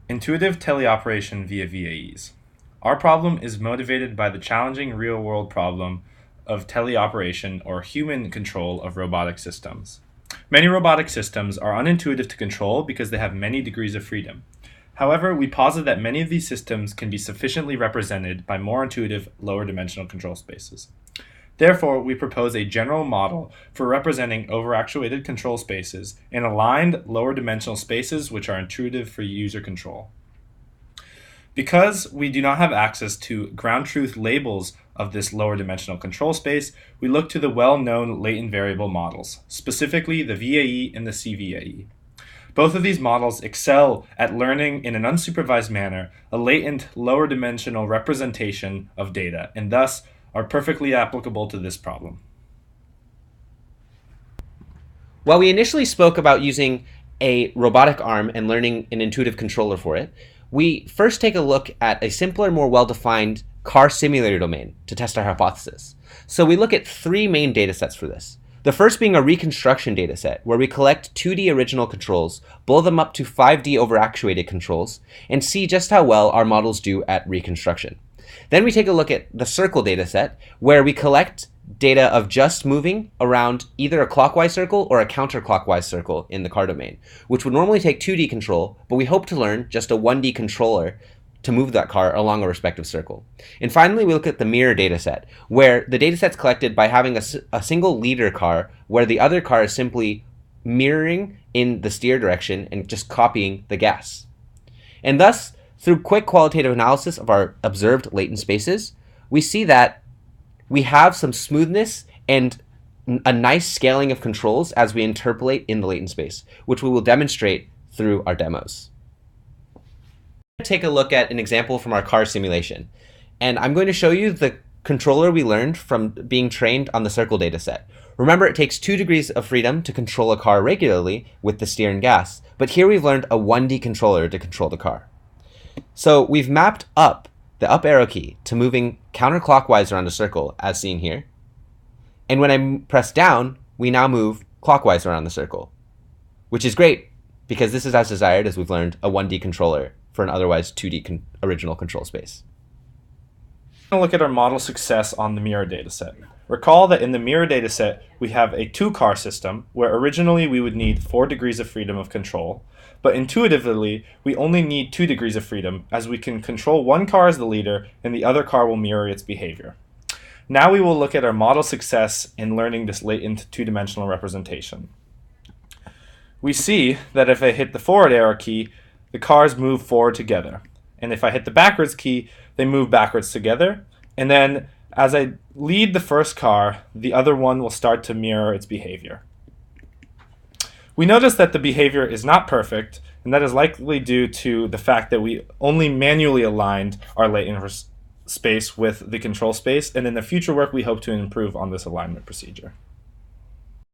Intuitive teleoperation via VAEs. Our problem is motivated by the challenging real-world problem of teleoperation or human control of robotic systems. Many robotic systems are unintuitive to control because they have many degrees of freedom. However, we posit that many of these systems can be sufficiently represented by more intuitive, lower dimensional control spaces. Therefore, we propose a general model for representing overactuated control spaces in aligned lower dimensional spaces which are intuitive for user control. Because we do not have access to ground truth labels of this lower dimensional control space, we look to the well-known latent variable models, specifically the VAE and the CVAE. Both of these models excel at learning in an unsupervised manner a latent lower dimensional representation of data, and thus are perfectly applicable to this problem. While we initially spoke about using a robotic arm and learning an intuitive controller for it, we first take a look at a simpler, more well-defined car simulator domain to test our hypothesis. So we look at three main datasets for this. The first being a reconstruction dataset, where we collect 2D original controls, blow them up to 5D overactuated controls, and see just how well our models do at reconstruction. Then we take a look at the circle dataset, where we collect data of just moving around either a clockwise circle or a counterclockwise circle in the car domain, which would normally take 2D control, but we hope to learn just a 1D controller to move that car along a respective circle. And finally, we look at the mirror dataset, where the dataset's collected by having a single leader car, where the other car is simply mirroring in the steer direction and just copying the gas. And thus, through quick qualitative analysis of our observed latent spaces, we see that we have some smoothness and a nice scaling of controls as we interpolate in the latent space, which we will demonstrate through our demos. Take a look at an example from our car simulation. And I'm going to show you the controller we learned from being trained on the circle dataset. Remember, it takes 2 degrees of freedom to control a car regularly with the steer and gas, but here we've learned a 1D controller to control the car. So we've mapped up the up arrow key to moving counterclockwise around a circle, as seen here. And when I press down, we now move clockwise around the circle, which is great because this is as desired, as we've learned a 1D controller for an otherwise 2D original control space. We're going to look at our model success on the mirror dataset. Recall that in the mirror dataset, we have a 2-car system where originally we would need 4 degrees of freedom of control, but intuitively, we only need 2 degrees of freedom as we can control one car as the leader and the other car will mirror its behavior. Now we will look at our model success in learning this latent 2-dimensional representation. We see that if I hit the forward arrow key, the cars move forward together. And if I hit the backwards key, they move backwards together. And then as I lead the first car, the other one will start to mirror its behavior. We notice that the behavior is not perfect, and that is likely due to the fact that we only manually aligned our latent space with the control space, and in the future work we hope to improve on this alignment procedure.